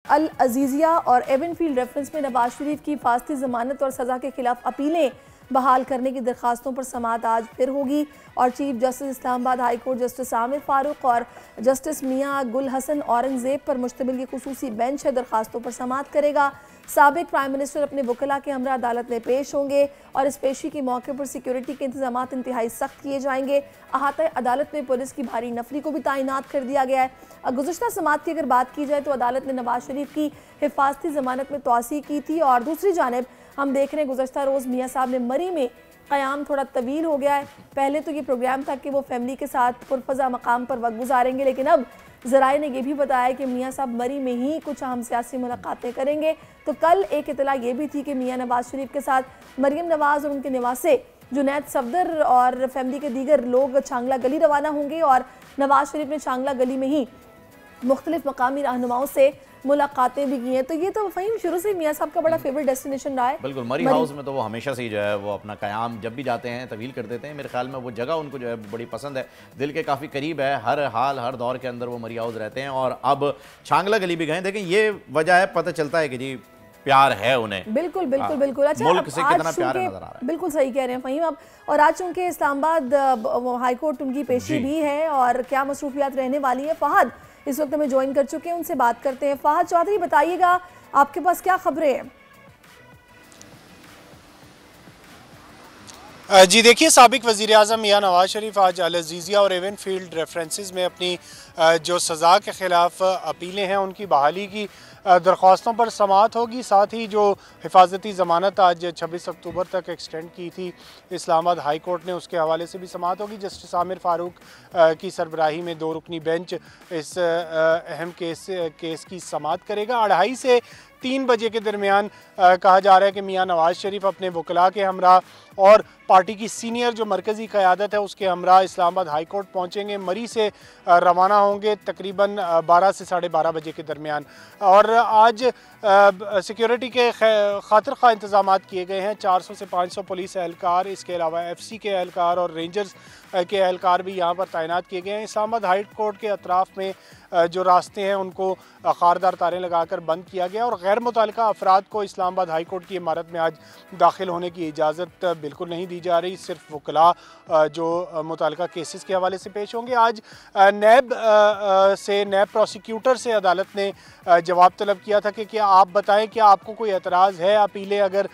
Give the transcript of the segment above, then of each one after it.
अल अजीजिया और Avenfield reference में नवाज शरीफ की हिफाजती जमानत और सज़ा के खिलाफ अपीलें बहाल करने की दरखास्तों पर समाअत आज फिर होगी और chief justice Islamabad high court justice Aamir Farooq और जस्टिस मियां गुल हसन औरंगजेब पर मुश्तमिल ये खुसूसी बेंच है दरखास्तों पर समाअत करेगा। साबिक प्राइम मिनिस्टर अपने वकला के हमरा अदालत में पेश होंगे और इस पेशी के मौके पर सिक्योरिटी के इंतजाम इंतहाई सख्त किए जाएंगे। अहाता अदालत में पुलिस की भारी नफरी को भी तैनात कर दिया गया है। गुज़श्ता समाअत की अगर बात की जाए तो अदालत ने नवाज शरीफ की हिफाजती जमानत में तोसी की थी और दूसरी जानिब हम देख रहे हैं गुज़श्ता रोज़ मियाँ साहब ने मरी में क़याम थोड़ा तवील हो गया है। पहले तो ये प्रोग्राम था कि वो फैमिली के साथ पुरफ़ज़ा मकाम पर वक्त गुजारेंगे, लेकिन अब ज़राए ने यह भी बताया कि मियाँ साहब मरी में ही कुछ अहम सियासी मुलाकातें करेंगे। तो कल एक इतला ये भी थी कि मियाँ नवाज शरीफ के साथ मरियम नवाज़ और उनके निवासे जुनैद सफदर और फैमिली के दीगर लोग चांगला गली रवाना होंगे और नवाज शरीफ ने चांगला गली में ही मुख्तलिफ मकामी रहनुमाओं से मुलाकातें भी की हैं। तो ये तो फ़हीम शुरू से मियाँ साहब का बड़ा फेवरेट डेस्टिनेशन रहा है। बिल्कुल, मरी हाउस में तो वो हमेशा से ही जो है वो अपना क़याम जब भी जाते हैं तवील कर देते हैं। मेरे ख्याल में वो जगह उनको जो है बड़ी पसंद है, दिल के काफ़ी करीब है। हर हाल हर दौर के अंदर वो मरी हाउस रहते हैं और अब चांगला गली भी गए। देखें ये वजह है, पता चलता है कि जी प्यार है उन्हें। बिल्कुल बिल्कुल बिल्कुल। अच्छा, मुल्क से कितना प्यार नजर आ रहा है। बिल्कुल सही कह रहे हैं फ़हीम आप। और आज चूंकि इस्लामाबाद हाई कोर्ट उनकी पेशी भी है और क्या मसरूफियात रहने वाली है, फहद इस वक्त हमें ज्वाइन कर चुके हैं, उनसे बात करते हैं। फहद चौधरी, बताइएगा आपके पास क्या खबरें हैं? जी देखिए, साबिक वज़ीर आज़म मियाँ नवाज शरीफ आज अल अजीजिया और एवनफील्ड रेफरेंसेस में अपनी जो सज़ा के ख़िलाफ़ अपीलें हैं उनकी बहाली की दरख्वास्तों पर समाअत होगी। साथ ही जो हिफाजती ज़मानत आज 26 अक्टूबर तक एक्सटेंड की थी इस्लामाबाद हाई कोर्ट ने, उसके हवाले से भी समाअत होगी। जस्टिस आमिर फारूक की सरबराही में 2 रुकनी बेंच इस अहम केस की समाअत करेगा। 2:30 से 3 बजे के दरमियान कहा जा रहा है कि मियाँ नवाज शरीफ अपने वकला के हमरा और पार्टी की सीनियर जो मरकज़ी क़यादत है उसके हमरा इस्लामाबाद हाई कोर्ट पहुँचेंगे। मरी से रवाना होंगे तकरीबन 12 से 12:30 बजे के दरमियान। और आज सिक्योरिटी के खातिर खा इंतजाम किए गए हैं। 400 से 500 पुलिस एहलकार, इसके अलावा FC के एहलकार और रेंजर्स के एहलकार भी यहाँ पर तैनात किए गए हैं। इस्लामाबाद हाई कोर्ट के अतराफ़ में जो रास्ते हैं उनको खारदार तारें लगाकर बंद किया गया और गैर मुतल्लिका अफराद को इस्लामाबाद हाई कोर्ट की इमारत में आज दाखिल होने की इजाज़त बिल्कुल नहीं दी जा रही। सिर्फ वकला जो मुतल्लिका केसेस के हवाले से पेश होंगे। आज नैब प्रोसिक्यूटर से अदालत ने जवाब तलब किया था कि क्या आप बताएं कि आपको कोई एतराज़ है अपीलें अगर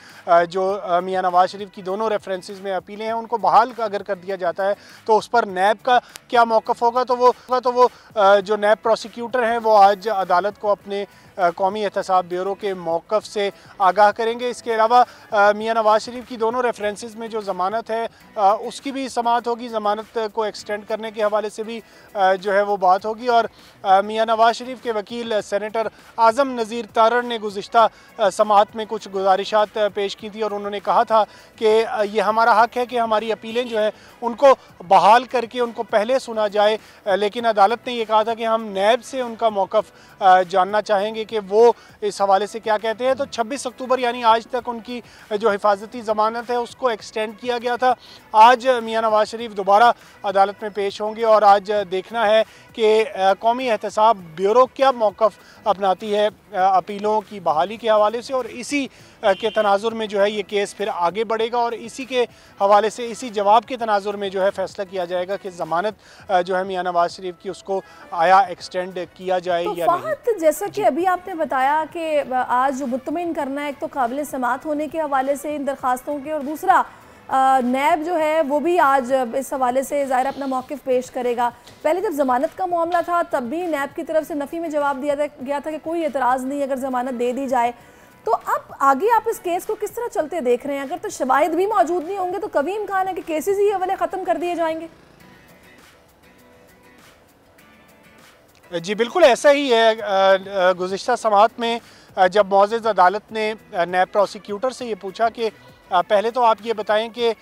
जो मियाँ नवाज शरीफ की दोनों रेफरेंसेस में अपीलें हैं उनको बहाल अगर कर दिया जाता है तो उस पर नैब का क्या मौक़िफ़ होगा। तो वो जो नैब प्रोसिक्यूटर हैं वो आज अदालत को अपने कौमी एहतसाब ब्यूरो के मौक़िफ़ से आगाह करेंगे। इसके अलावा मियाँ नवाज शरीफ की दोनों रेफरेंसेस में जो ज़मानत है उसकी भी समाअत होगी। ज़मानत को एक्सटेंड करने के हवाले से भी जो है वो बात होगी। और मियाँ नवाज शरीफ के वकील सेनेटर आज़म नज़ीर तारड़ ने गुज़िश्ता समाअत में कुछ गुजारिशात पेश की थी और उन्होंने कहा था कि ये हमारा हक़ है कि हमारी अपीलें जो है उनको बहाल करके उनको पहले सुना जाए, लेकिन अदालत ने यह कहा था कि हम नैब से उनका मौक़िफ़ जानना चाहेंगे कि वो इस हवाले से क्या कहते हैं। तो 26 अक्टूबर यानी आज तक उनकी जो हिफाजती ज़मानत है उसको एक्सटेंड किया गया था। आज मियाँ नवाज शरीफ दोबारा अदालत में पेश होंगे और आज देखना है कि कौमी एहतसाब ब्यूरो क्या मौक़िफ़ अपनाती है अपीलों की बहाली के हवाले से। और इसी के तनाजुर में जो है ये केस फिर आगे बढ़ेगा और इसी के हवाले से इसी जवाब के तनाजुर में जो है फ़ैसला किया जाएगा कि ज़मानत जो है मियाँ नवाज शरीफ की उसको आया एक्सटेंड किया जाए तो या नहीं। जैसा कि अभी आपने बताया कि आज मुतमिन करना है, एक तो काबिल समाअत होने के हवाले से इन दरखास्तों के, और दूसरा नैब जो है वो भी आज इस हवाले से ज़ाहिर अपना मौक़िफ़ पेश करेगा। पहले जब ज़मानत का मामला था तब भी नैब की तरफ से नफ़ी में जवाब दिया गया था कि कोई एतराज़ नहीं अगर ज़मानत दे दी जाए। तो अब आगे आप इस केस को किस तरह चलते देख रहे हैं? अगर तो शवाहिद भी मौजूद नहीं होंगे तो कभी इम्कान है कि केसेस ही अवले ख़त्म कर दिए जाएंगे? जी बिल्कुल ऐसा ही है। गुज़िश्ता समाअत में जब मौज़िज़ अदालत ने नैब प्रोसिक्यूटर से ये पूछा कि पहले तो आप ये बताएं कि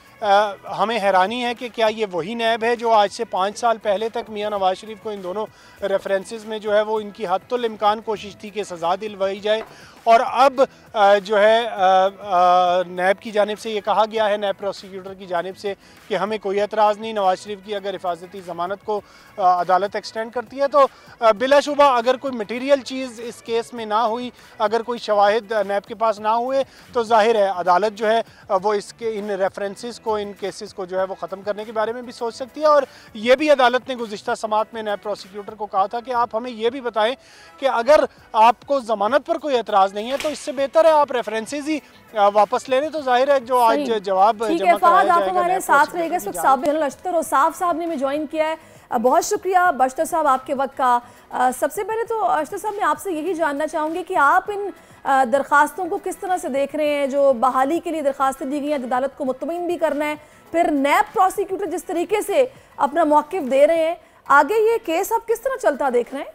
हमें हैरानी है कि क्या ये वही नैब है जो आज से 5 साल पहले तक मियां नवाज शरीफ को इन दोनों रेफरेंसेस में जो है वो इनकी हत्तुल इम्कान कोशिश थी कि सज़ा दिलवाई जाए, और अब जो है नैब की जानिब से ये कहा गया है, नैब प्रोसिक्यूटर की जानिब से, कि हमें कोई एतराज़ नहीं, नवाज शरीफ की अगर हिफाजती ज़मानत को अदालत एक्सटेंड करती है तो बिलाशुबा अगर कोई मटीरियल चीज़ इस केस में ना हुई, अगर कोई शवाहिद नैब के पास ना हुए, तो जाहिर है अदालत जो है वो इसके इन रेफरेंसेस को, इन केसेस को जो है वो ख़त्म करने के बारे में भी सोच सकती है। और ये भी अदालत ने गुज़िश्ता समात में नैब प्रोसिक्यूटर को कहा था कि आप हमें ये भी बताएं कि अगर आपको ज़मानत पर कोई एतराज़ नहीं है तो इससे बेहतर है आप रेफरेंसेस ही वापस ले लें। तो जाहिर है जो आज जवाब जमा कराया जाएगा, हमारे साथ रहेगा इस वक्त साबिर जनरल अख्तर और साफ साहब ने ज्वाइन किया है। बहुत शुक्रिया बख्तर साहब आपके वक्त का। सबसे पहले तो अख्तर साहब मैं आपसे यही जानना चाहूँगी कि आप इन दरख्वास्तों को किस तरह से देख रहे हैं, जो बहाली के लिए दरख्वास्तें दी गई हैं, अदालत को मुतमईन भी करना है, फिर नैब प्रोसिक्यूटर जिस तरीके से अपना मौक़िफ़ दे रहे हैं, आगे ये केस आप किस तरह चलता देख रहे हैं?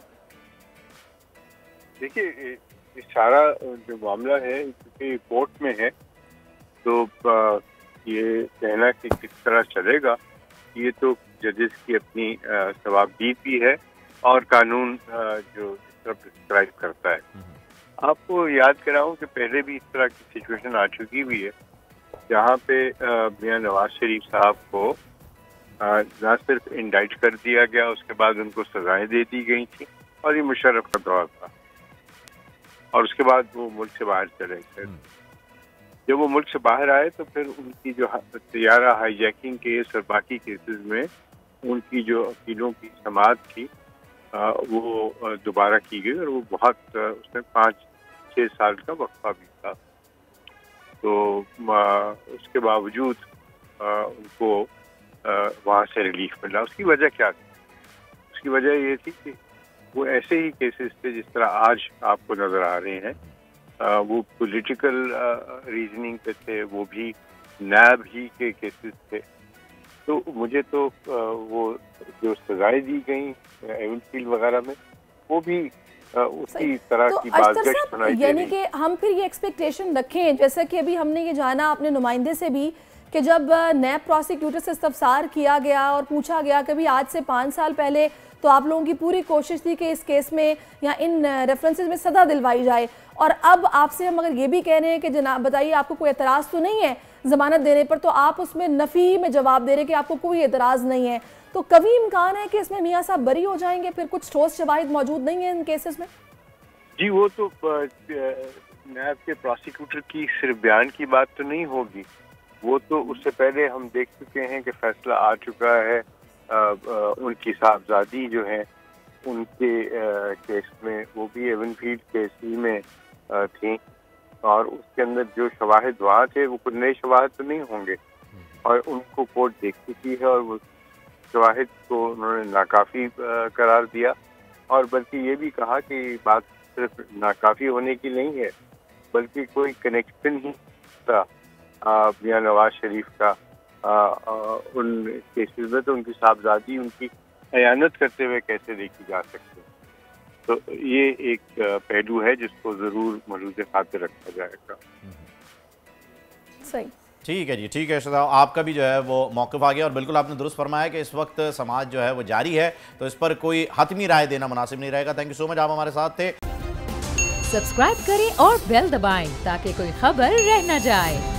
देखिए, इस सारा जो मामला है क्योंकि कोर्ट में है, तो ये कहना कि किस तरह चलेगा ये तो जजेस की अपनी सवाबदीदी है और कानून जो इस तरह प्रिस्क्राइब करता है। आपको याद कराऊं कि पहले भी इस तरह की सिचुएशन आ चुकी हुई है जहाँ पे मियां नवाज शरीफ साहब को न सिर्फ इंडाइट कर दिया गया, उसके बाद उनको सजाएं दे दी गई थी, और ये मुशर्रफ का दौर था, और उसके बाद वो मुल्क से बाहर चले गए। जब वो मुल्क से बाहर आए तो फिर उनकी जो तैयारा हाईजैकिंग केस और बाकी केसेस में उनकी जो अपीलों की समाअत थी वो दोबारा की गई, और वो बहुत उसमें 5-6 साल का वक्फा भी था। तो उसके बावजूद उनको वहाँ से रिलीफ मिला। उसकी वजह क्या थी? उसकी वजह ये थी कि वो ऐसे ही केसेस थे जिस तरह आज आपको नज़र आ रहे हैं, वो पॉलिटिकल रीजनिंग पे थे, वो भी नैब ही के केसेस थे। तो मुझे तो वो जो सजाएं दी गई एवनफील्ड वगैरह में, वो भी उसी तरह की बातचीत सुनाई दे रही। यानी कि हम फिर ये एक्सपेक्टेशन रखें, जैसा कि अभी हमने ये जाना अपने नुमाइंदे से भी, कि जब नैब प्रोसिक्यूटर से इस्तफसार किया गया और पूछा गया कि भी आज से 5 साल पहले तो आप लोगों की पूरी कोशिश थी कि इस केस में या इन रेफरेंसेस में सज़ा दिलवाई जाए, और अब आपसे हम अगर ये भी कह रहे हैं कि जनाब बताइए आपको कोई एतराज़ तो नहीं है ज़मानत देने पर, तो आप उसमें नफ़ी में जवाब दे रहे हैं कि आपको कोई एतराज़ नहीं है, तो कभी इम्कान है कि इसमें मियाँ साहब बरी हो जाएंगे? फिर कुछ ठोस शवाहिद मौजूद नहीं है इन केसेस में? जी, वो तो नैब के प्रोसिक्यूटर की सिर्फ बयान की बात तो नहीं होगी, वो तो उससे पहले हम देख चुके हैं कि फैसला आ चुका है। उनकी साहबजादी जो है उनके केस में, वो भी एवनफील्ड केस ही में थी, और उसके अंदर जो शवाहिद वहाँ थे वो कुछ नए शवाहिद तो नहीं होंगे, और उनको कोर्ट देख चुकी है, और वो शवाहिद को उन्होंने नाकाफ़ी करार दिया, और बल्कि ये भी कहा कि बात सिर्फ नाकाफ़ी होने की नहीं है, बल्कि कोई कनेक्शन ही था मियां नवाज शरीफ का उन केसेस में, तो उनकी साहबजादी उनकी खयानत करते हुए कैसे देखी जा सकती है। तो ये एक पहलू है जिसको ज़रूर मलूज़ खातिर रखा जाएगा। सही, ठीक है जी, ठीक है शहजाद, आपका भी जो है वो मौक़िफ़ आ गया, और बिल्कुल आपने दुरुस्त फरमाया कि इस वक्त समाज जो है वो जारी है, तो इस पर कोई हतमी राय देना मुनासिब नहीं रहेगा। थैंक यू सो मच, आप हमारे साथ थे। सब्सक्राइब करें और बेल दबाएं ताकि कोई खबर रह न जाए।